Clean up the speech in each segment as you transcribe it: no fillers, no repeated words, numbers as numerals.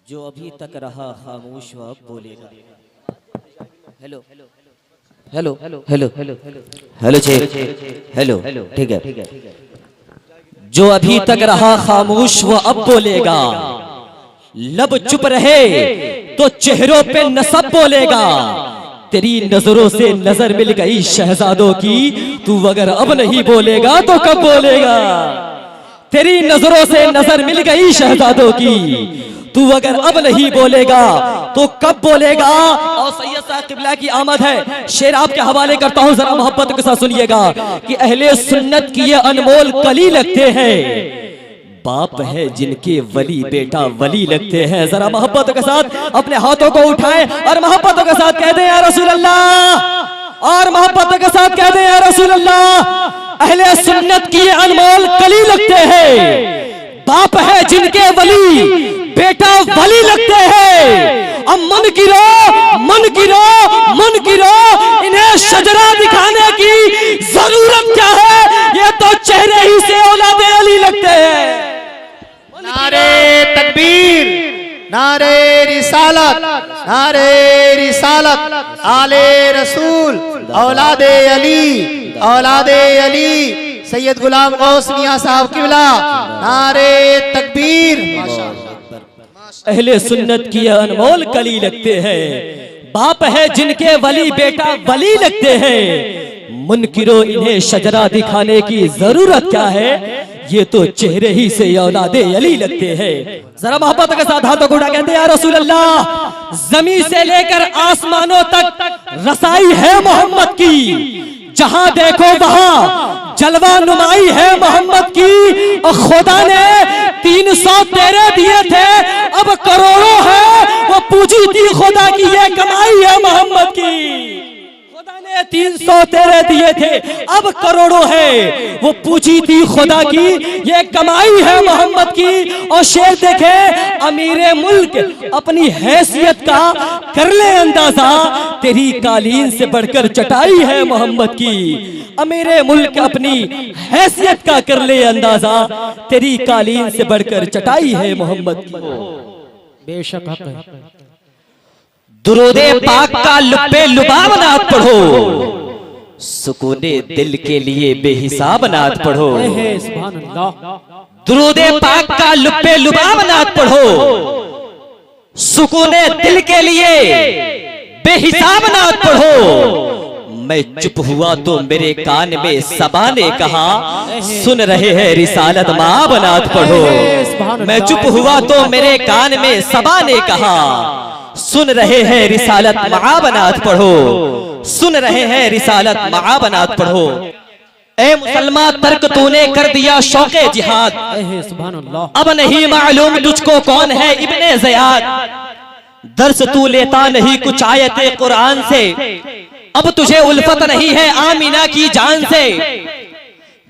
जो अभी तक रहा खामोश वो अब बोलेगा। Hello hello hello hello hello hello ठीक है। जो अभी तक रहा खामोश वो अब बोलेगा, लब चुप रहे तो चेहरों पे नसब बोलेगा। तेरी नजरों से नजर मिल गई शहजादों की, तू अगर अब नहीं बोलेगा तो कब बोलेगा। तेरी नजरों से नजर मिल गई शहजादों की, तू अगर अब नहीं बोलेगा तो कब बोलेगा। और सैयद साहब क़िबला की आमद है, शेर आपके हवाले करता हूं, जरा मोहब्बत के साथ सुनिएगा कि अहले सुन्नत की ये अनमोल कली लगते हैं, बाप है जिनके वली बेटा वली लगते हैं। जरा मोहब्बत के साथ अपने हाथों को उठाएं और मोहब्बत के साथ कह दें या रसूल अल्लाह, और मोहब्बत के साथ कह दें या रसूल अल्लाह। अहले सुन्नत की ये अनमोल कली लगते हैं, बाप है जिनके वली बेटा वली लगते हैं। अब मन गिरो इन्हें शजरा दिखाने की जरूरत क्या है, ये तो चेहरे ही से औलादे अली लगते हैं। नारे तकबीर, नारे रिसालत, नारे रिसालत, आले रसूल, औलादे अली सैयद गुलाम गौस मियां साहब क़िबला, नारे तकबीर। अहले सुन्नत की अनमोल कली लगते हैं, बाप है जिनके वली बेटा वली लगते हैं। मुनकिरो इन्हें शजरा दिखाने की जरूरत क्या है, ये तो चेहरे ही से औलादे अली लगते हैं। जरा मोहब्बत के साथ हाथों को उठा कहते हैं या रसूल अल्लाह। जमीन से लेकर आसमानों तक रसाई है मोहम्मद की, जहां देखो वहां जलवा नुमाई है मोहम्मद की। और खुदा ने 313 दिए थे, अब करोड़ों है, वो पूजी थी खुदा की ये कमाई है मोहम्मद की। खुदा ने 313 दिए थे, अब करोड़ों है, वो पूजी थी खुदा की ये कमाई है मोहम्मद की। और शेर देखे, अमीरे मुल्क अपनी हैसियत का कर ले अंदाजा, तेरी कालीन से बढ़कर चटाई है मोहम्मद की। अमीरे मुल्क अपनी हैसियत का कर ले अंदाजा, तेरी कालीन से बढ़कर चटाई है मोहम्मद की। बेशक हक है। दुरूदे पाक का लुब्बे लुबाब नात पढ़ो, सुकूने दिल के लिए बेहिसाब नात पढ़ो। सुभान अल्लाह। दुरूदे पाक का लुब्बे लुबाब नात पढ़ो, सुकूने दिल के लिए बेहिसाब नात पढ़ो। मैं चुप हुआ तो मेरे कान में सबा ने कहा, सुन रहे हैं रिसालत माँ बनात पढ़ो। मैं चुप हुआ तो मेरे कान में सबा ने कहा, सुन रहे हैं रिसालत माँ बनात पढ़ो, सुन रहे हैं रिसालत माँ बनात पढ़ो। ए मुसलमान तर्क तूने कर दिया शौके जिहाद, सुभान अल्लाह। अब नहीं मालूम तुझको कौन है इब्ने ज़ियाद। दर्स तू लेता नहीं कुछ आयते कुरान से, अब तुझे उल्फत नहीं है आमीना की जान से।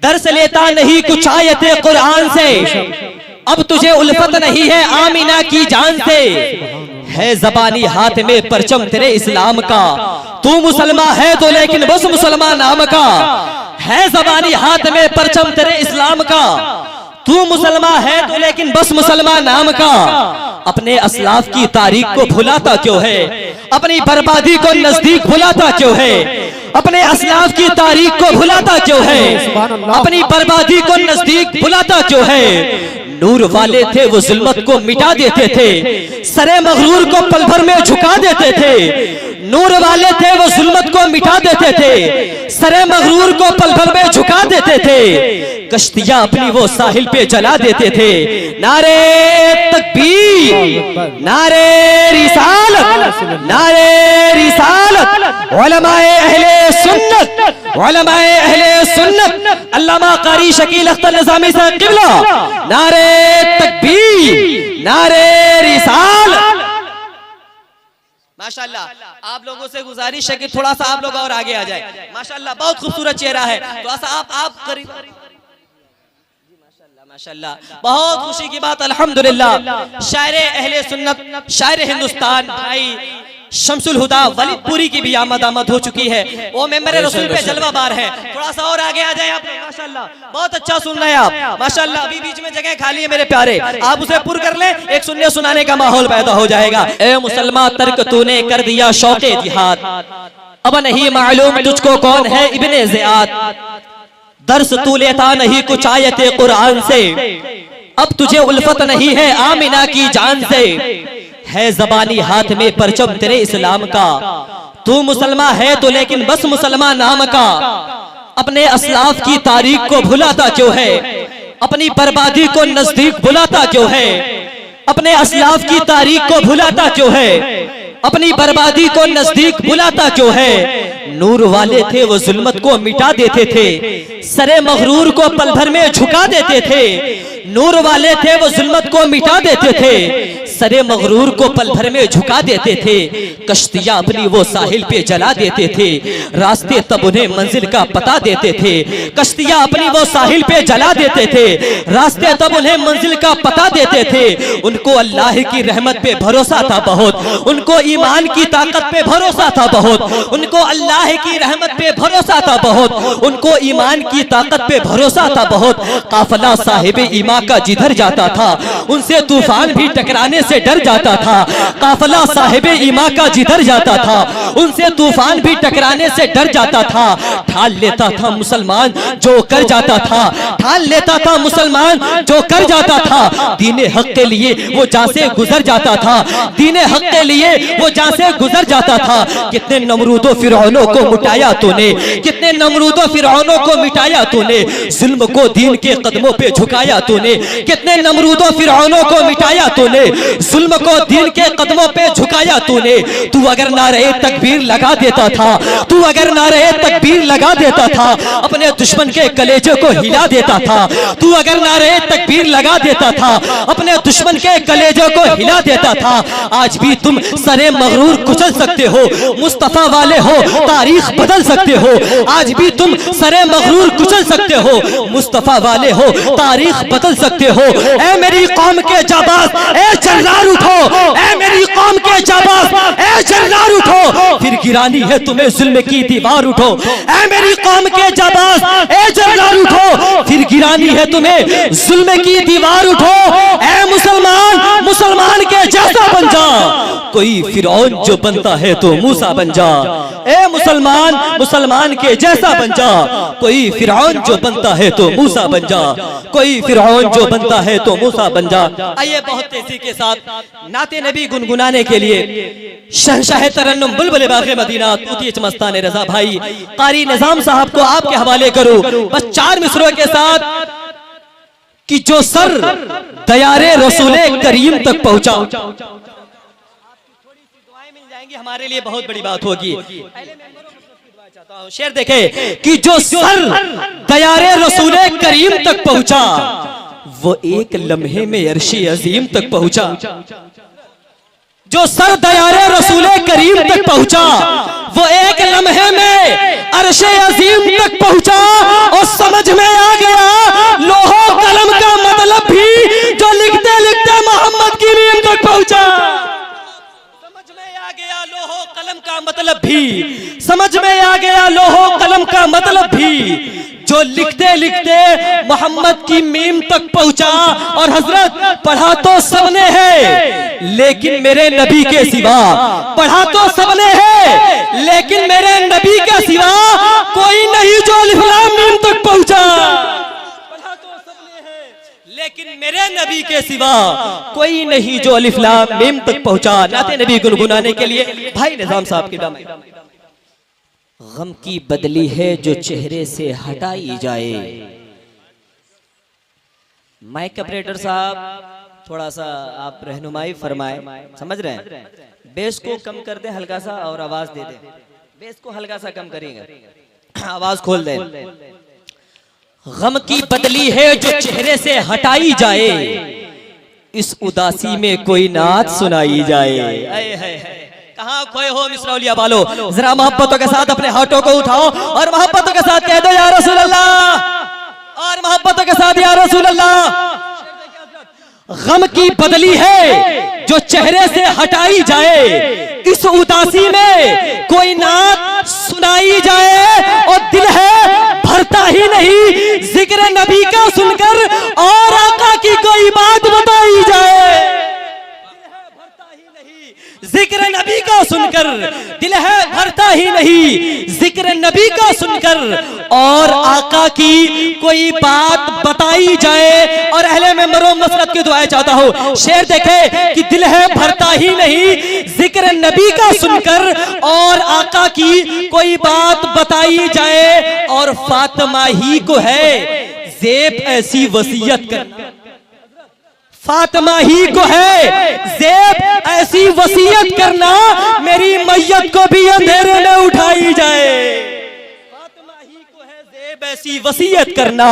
दर्स लेता नहीं कुछ आयते कुरान से, अब तुझे उल्फत नहीं है आमीना की जान से। है जबानी हाथ में परचम तेरे इस्लाम का, तू मुसलमान है तो लेकिन बस मुसलमान नाम का। है जबानी हाथ में परचम तेरे इस्लाम का, तू मुसलमान है तो लेकिन बस मुसलमान नाम का। अपने असलाफ की तारीख को भुलाता क्यों है, अपनी बर्बादी को नजदीक भुलाता क्यों है। अपने असलाफ की तारीख को भुलाता क्यों है, अपनी बर्बादी को नजदीक भुलाता क्यों है। नूर वाले थे वो जुल्मत को मिटा देते थे, सरे मगरूर को पल भर में झुका देते थे। नूर वाले थे वो जुल्मत को मिटा देते थे, सरे मगरूर को पल भर में झुका देते थे। कश्तियां अपनी वो साहिल पे जला देते थे। नारे तकबीर, नारे रिसालत, नारे रिसालत। उलमाए अहले सुन्नत, उलमाए अहले सुन्नत, अल्लामा कारी शकील अख्तर निज़ामी साहब क़िबला, नारे तकबीर, नारे रिसालत। माशाल्लाह, आप लोगों से गुजारिश है कि थोड़ा सा आप लोग और आगे आ जाए। माशाल्लाह, बहुत खूबसूरत चेहरा है, थोड़ा सा आप करीब। माशाल्लाह, बहुत खुशी की बात, अल्हम्दुलिल्लाह। शायर अहले सुन्नत, शायर हिंदुस्तान भाई शमसुल हुदा वलीदपुरी की भी आमद हो चुकी है। वो मेंबर रसूल पे जलवा बार है। थोड़ा सा और आगे आ जाए आप। माशाल्लाह बहुत अच्छा सुन रहे हैं आप। माशाल्लाह अभी बीच में जगह खाली है मेरे प्यारे, आप उसे पुर कर लें, एक सुनने सुनाने का माहौल पैदा हो जाएगा। ए मुसलमान तर्क तूने कर दिया शौके जिहाद, अब नहीं मालूम तुझको कौन है इब्ने ज़ियाद। दर्स तू लेता नहीं कुछ आयते कुरान से, अब तुझे उल्फत नहीं है आमिना की जान से। है जबानी हाथ में परचम तेरे इस्लाम का, तू मुसलमान है तो लेकिन बस मुसलमान नाम का। अपने असलाफ की तारीख को भुलाता क्यों है, अपनी बर्बादी को नजदीक बुलाता क्यों है। अपने असलाफ की तारीख को भुलाता क्यों है, अपनी बर्बादी को नजदीक बुलाता क्यों है। नूर वाले थे वो जुल्मत को मिटा देते थे, सरे मगरूर को पल भर में झुका देते थे। नूर वाले थे वो जुल्मत को मिटा देते थे, सरे मगरूर को पल भर में झुका देते थे। कश्तियां अपनी वो साहिल पे जला देते थे, रास्ते तब उन्हें मंजिल का पता देते थे। कश्तियां अपनी वो साहिल पे जला देते थे, रास्ते तब उन्हें मंजिल का पता देते थे। उनको अल्लाह की रहमत पे भरोसा था बहुत, उनको ईमान की ताकत पे भरोसा था बहुत, उनको अल्लाह की रहमत पे भरोसा था बहुत, उनको ईमान की ताकत पे भरोसा था बहुत। काफिला साहिब ईमान का जिधर जाता था, उनसे तूफान भी टकराने से डर जाता था। काफिला साहिब ईमान का जिधर जाता था, उनसे तूफान भी टकराने से डर जाता था। ठान लेता था मुसलमान जो कर जाता था, ठान लेता था मुसलमान जो कर जाता था। दीने हक के लिए वो जान से गुजर जाता था, दीने हक के लिए वो जान से गुजर जाता था। कितने नमरूदों फिरौनों को मिटाया तूने, कितने नमरूदों फिरौनों को मिटाया तूने। जुल्म को दीन के कदमों पे झुकाया तूने, कितने नमरूदों फिरौनों को मिटाया तूने। जुल्म को दीन के कदमों पे झुकाया तूने। तू अगर नारे तकबीर लगा देता था, तू अगर नारे तकबीर लगा देता था, अपने दुश्मन के कलेजे को हिला देता था। तू अगर नारे तकबीर लगा देता था, अपने दुश्मन के कलेजे को हिला देता था। आज भी तुम सरे मगरूर कुचल सकते हो, मुस्तफा वाले हो तारीख बदल सकते हो। आज भी तुम सरे मगरूर कुचल सकते हो, मुस्तफा वाले हो तारीख बदल सकते हो। ए मेरी कौम के जाबाज, ए जर्रार उठो, ए मेरी कौम के जाबाज, ए जर्रार उठो, फिर गिरानी है तुम्हें जुल्म की दीवार उठो। ए मेरी कौम के जाबाज, ए जर्रार उठो, फिर गिरानी है तुम्हें जुल्म की दीवार उठो। ए मुसलमान, मुसलमान के जैसा बन जा, कोई फिरौन जो बनता है तो मूसा बन जा। ए मुसलमान, मुसलमान के जैसा बन जा, कोई फिरौन जो बनता है तो मूसा बन जा, कोई फिरौन जो बनता है तो मूसा बन जा। आइए बहुत तेजी के साथ नाते नबी गुनगुनाने के लिए शहंशाह तरन्नुम बुलबुल बाग़े मदीना तूती मस्तान रजा भाई कारी निजाम साहब को आपके हवाले करूं बस 4 मिसरों के साथ कि जो सर दयारे रसूले करीम तक पहुंचा। हमारे लिए बहुत बड़ी बात होगी। शेर देखे कि जो सर दयारे रसूले करीम तक पहुंचा, वो एक लम्हे में अर्शे अजीम तक पहुंचा। जो सर दयारे रसूले करीम तक पहुंचा, वो एक लम्हे में अर्शे अजीम तक पहुंचा। और समझ में आ गया लोहो कलम का मतलब भी, जो लिखते लिखते मोहम्मद की मीम तक पहुंचा। लोहो कलम का मतलब भी समझ में आ गया, लोहो कलम का मतलब भी, जो लिखते लिखते मोहम्मद की मीम तक पहुंचा। और हजरत पढ़ा तो सबने है लेकिन मेरे नबी के सिवा, पढ़ा तो सबने है लेकिन मेरे नबी के सिवा कोई नहीं जो अलिफ लाम मीम तक पहुंचा। लेकिन मेरे नबी के सिवा कोई नहीं जो अलिफ लाम मीम तक पहुंचा। नाते नबी गुनगुनाने के लिए भाई निजाम साहब की दाम। गम की बदली है जो चेहरे से हटाई जाए। माइक ऑपरेटर साहब थोड़ा सा आप रहनुमाई फरमाए, समझ रहे हैं? बेस को कम कर दे हल्का सा और आवाज दे दे। बेस को हल्का सा कम करेंगे, आवाज खोल दे। गम की बदली है जो चेहरे से हटाई जाए, इस उदासी में कोई नात सुनाई जाए। कहाँ खोए हो मिसरौलिया वालो, जरा मोहब्बतों के साथ अपने हाथों को उठाओ और मोहब्बतों के साथ कह दो या रसूल अल्लाह, और मोहब्बतों के साथ या रसूल अल्लाह। गम की बदली है जो चेहरे से हटाई जाए, इस उदासी में कोई नात सुनाई जाए और दिल है भरता ही नहीं जिक्र नबी का सुनकर और आका की कोई बात बताई जाए। जिक्र नबी का सुनकर दिल है भरता ही नहीं, जिक्र नबी का सुनकर और आका की कोई बात बताई जाए। और अहले मेंबरों मसरत की दुआएं चाहता हूँ, शेर देखे कि दिल है भरता ही नहीं, जिक्र नबी का सुनकर और आका की कोई बात बताई जाए। और फातिमा ही को है ज़ेब ऐसी वसीयत करना, फातिमा ही को है ज़ेब ऐसी वसीयत करना, मेरी मैयत को भी अंधेरे में उठाई जाए। फातिमा ही को है ज़ेब ऐसी वसीयत करना,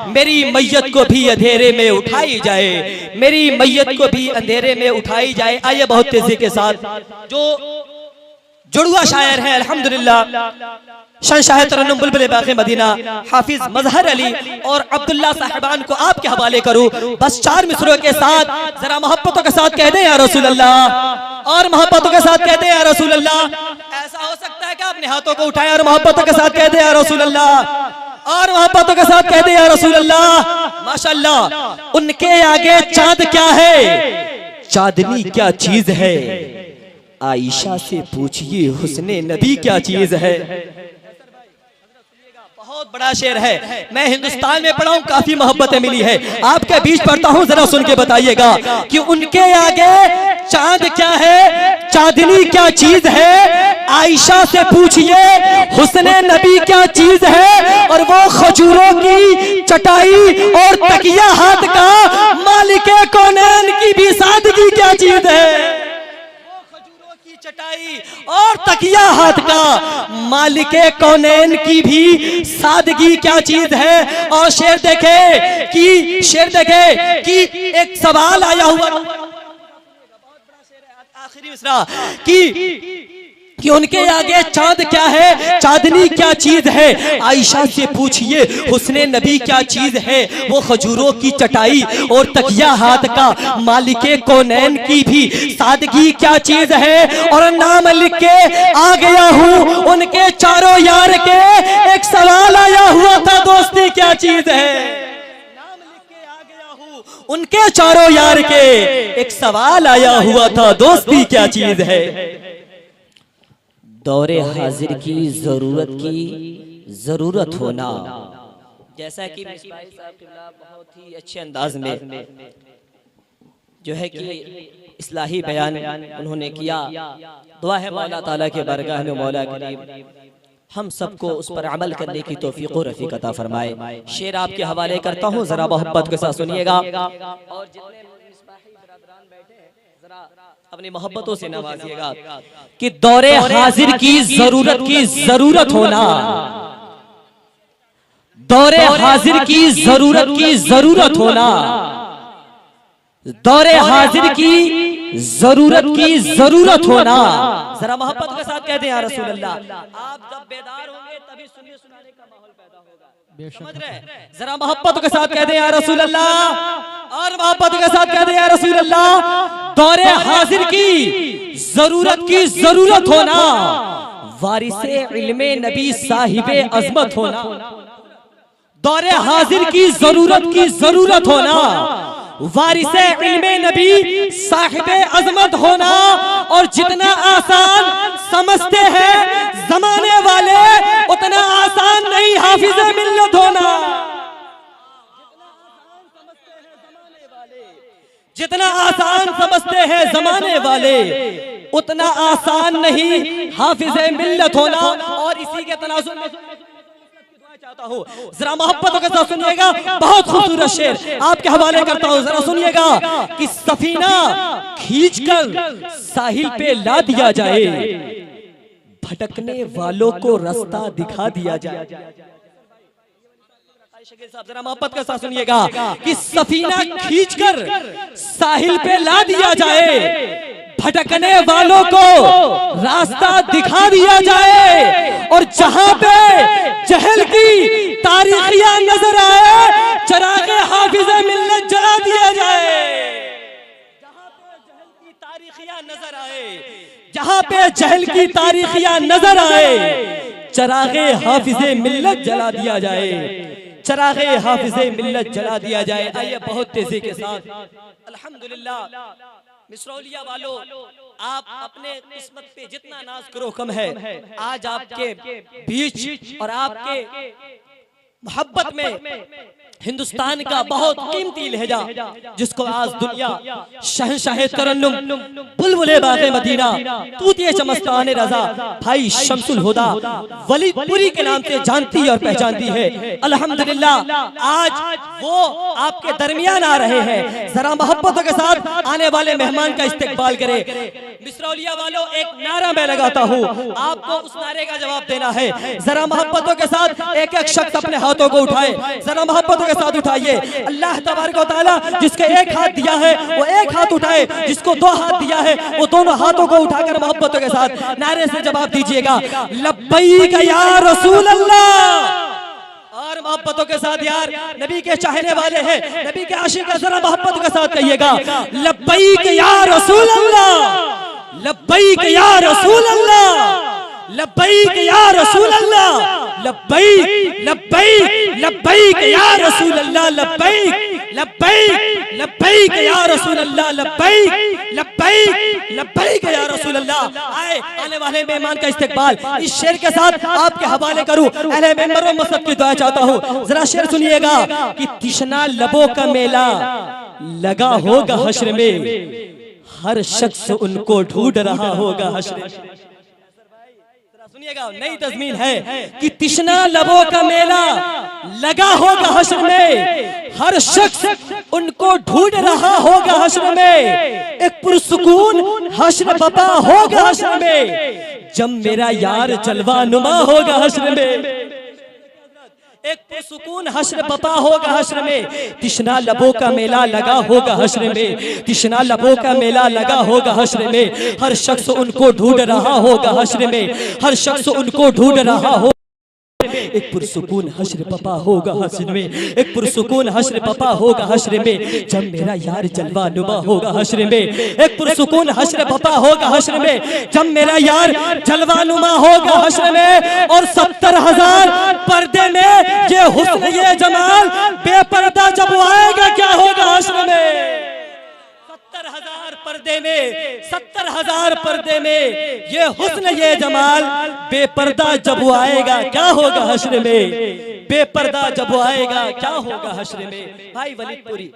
मेरी मैयत को भी अंधेरे में उठाई जाए, मेरी मैयत को भी अंधेरे में उठाई जाए। आइए बहुत तेजी के साथ जो जुड़वा शायर है अल्हम्दुलिल्लाह, शहंशाह तरन्नुम बुलबुल बाग़े मदीना हाफिज मजहर अली और अब्दुल्ला साहिबान को आपके हवाले करूं। बस 4 मिसरों के साथ जरा मोहब्बतों के साथ कह दें या रसूल अल्लाह, और मोहब्बतों के साथ कह दें या रसूल अल्लाह। ऐसा हो सकता है कि अपने हाथों को उठाएं और मोहब्बतों के साथ कह दें या रसूल अल्लाह, और मोहब्बतों के साथ कह दें या रसूल अल्लाह। माशाअल्लाह, उनके आगे चांद क्या है, चांदनी क्या चीज है, आयशा से पूछिए हुस्ने नबी क्या चीज है। बहुत बड़ा शेर है, मैं हिंदुस्तान में पढ़ा हूं, काफी मोहब्बतें मिली है, आपके बीच पढ़ता हूं, जरा सुन के बताइएगा कि उनके आगे चांद क्या है, चांदनी क्या चीज है, आयशा से पूछिए हुस्ने नबी क्या चीज है। और वो खजूरों की चटाई और तकिया हाथ का, मालिके कौनैन की भी सादगी क्या चीज है। चटाई और तकिया हाथ का, मालिके कौनैन की भी सादगी क्या चीज है। और शेर देखे कि एक सवाल आया हुआ, आखिरी मिसरा कि उनके आगे चांद क्या है, चांदनी क्या चीज है, आयशा से पूछिए हुस्ने नबी क्या चीज है। वो खजूरों की चटाई और तकिया हाथ का, मालिके कौनैन की भी सादगी क्या चीज है। और नाम लिख के आ गया हूँ उनके चारों यार के, एक सवाल आया हुआ था दोस्ती क्या चीज है। उनके चारों यार के एक सवाल आया हुआ था, दोस्ती क्या चीज है। दौरे हाजिर की जरूरत होना, जैसा कि बहुत ही अच्छे अंदाज में जो है कि इस्लाही बयान उन्होंने किया। दुआ है मौला ताला के बारगाह में मौला करीम हम सबको उस पर अमल करने की तौफीक और रफीक अता फरमाए। शेर आपके हवाले करता हूँ, जरा मोहब्बत के साथ सुनिएगा और जितने अपनी मोहब्बतों से नवाजिएगा कि दौरे हाजिर की जरूरत होना, दौरे हाजिर की जरूरत होना, दौरे हाजिर की जरूरत होना। जरा मोहब्बत के साथ कहते हैं या रसूल अल्लाह, आप जब बेदार होंगे तभी सुनने सुनाने का माहौल पैदा होगा, समझ रहे। जरा मोहब्बत के साथ कहते हैं या रसूल अल्लाह, और मोहब्बत के साथ कहते हैं या रसूल अल्लाह। दौरे हाजिर की जरूरत होना, वारिसे इल्मे नबी साहिबे अजमत होना। दौरे हाजिर की जरूरत होना, वारिसे इल्मे नबी साहिबे अजमत होना। और जितना आसान समझते हैं जमाने वाले, उतना आसान नहीं हाफिज़े मिल्लत होना। जितना आसान समझते हैं जमाने वाले, उतना आसान नहीं हाफिज़े मिल्लत होना। और इसी के तनाजुर में चाहता हूँ, जरा मोहब्बतों के साथ सुनिएगा, बहुत खूबसूरत शेर आपके हवाले करता हूँ, जरा सुनिएगा कि सफीना खींचकर साहिल पे ला दिया जाए, भटकने वालों को रास्ता दिखा दिया जाए। जरा मोहब्बत के साथ सुनिएगा कि सफीना खींचकर साहिल पे ला दिया जाए, भटकने वालों को रास्ता दिखा दिया जाए। और जहां पे जहल की तारीखियां नजर आए, चरागे हाफिज मिल्लत जला दिया जाए। जहां पे जहल की तारीखियां नजर आए, चरागे हाफिजे मिल्लत जला दिया जाए, चरागे हाफिजे मिल्लत जला दिया जाए। आइए बहुत तेजी के साथ अल्हम्दुलिल्लाह मिसरौलिया वालों, आप अपने किस्मत पे जितना नाज करो कम है। आज आपके बीच और आपके मोहब्बत में हिंदुस्तान का बहुत कीमती लहजा, जिसको आज दुनिया शहंशाह तरन्नुम बुलबुले बाग़े मदीना तूतिए चमस्ताने रजा भाई शमसुल हुदा वलीदपुरी के नाम से जानती और पहचानती है। अल्हम्दुलिल्लाह आज वो आपके दरमियान आ रहे हैं। जरा मोहब्बतों के साथ आने वाले मेहमान का इस्तकबाल करें। मिसरौलिया वालों, एक नारा मैं लगाता हूँ, आपको उस नारे का जवाब देना है। जरा मोहब्बतों के साथ एक एक शख्स अपने हाथों को उठाए, जरा मोहब्बतों के साथ उठाइए। अल्लाह तबारक व तआला जिसके एक हाथ दिया है वो एक हाथ उठाए, जिसको दो हाथ दिया है वो दोनों हाथों को उठाकर मोहब्बतों के साथ नारे से जवाब दीजिएगा, लब्बैक या रसूल अल्लाह। और मोहब्बतों के साथ यार नबी के चाहने वाले हैं, नबी के आशिक, जरा मोहब्बत के साथ कहिएगा, लब्बैक या रसूल अल्लाह, लब्बैक या रसूल अल्लाह, लब्बैक या रसूल अल्लाह, लब्बैक लब्बैक लब्बैक या रसूल अल्लाह, लब्बैक लब्बैक लब्बैक या रसूल अल्लाह, लब्बैक लब्बैक लब्बैक या रसूल अल्लाह। आए आने वाले मेहमान का इस्तकबाल इस शेर के साथ आपके हवाले करूं। अहले मेंबर व मसद की दुआ चाहता हूं। जरा शेर सुनिएगा कि तिश्ना लबों का मेला लगा होगा हश्र में, हर शख्स उनको ढूंढ रहा होगा हश्र में। सुनिएगा, नई तज़मीन है कि तिश्ना लबों का मेला लगा होगा हश्र में, हर शख्स उनको ढूंढ रहा होगा हश्र में, एक पुरसुकून हश्र बपा होगा हश्र में, जब मेरा यार जलवा नुमा होगा हश्र में, एक पुरसुकून हश्र बपा होगा हश्र में। तिश्ना लबों का मेला लगा होगा हश्र में, तिश्ना लबों का मेला लगा होगा हश्र में, हर शख्स उनको ढूंढ रहा होगा हश्र में, हर शख्स उनको ढूंढ रहा हो। एक पुरसुकून हश्र बपा होगा हश्र में, एक पुरसुकून हश्र बपा होगा हश्र में, जब मेरा यार जलवा नुमा होगा हश्र में, एक पुरसुकून हश्र बपा होगा हश्र में, जब मेरा यार जलवा नुमा होगा हश्र में। और 70,000 पर्दे में ये हुस्न ये जमाल बेपर्दा जब आएगा क्या होगा हश्र में। 70,000 पर्दे में, 70,000 पर्दे में ये हुस्न ये जमाल बेपर्दा जब वो आएगा क्या होगा हश्र में, बेपर्दा जब वो आएगा क्या होगा हश्र में। भाई वलीदपुरी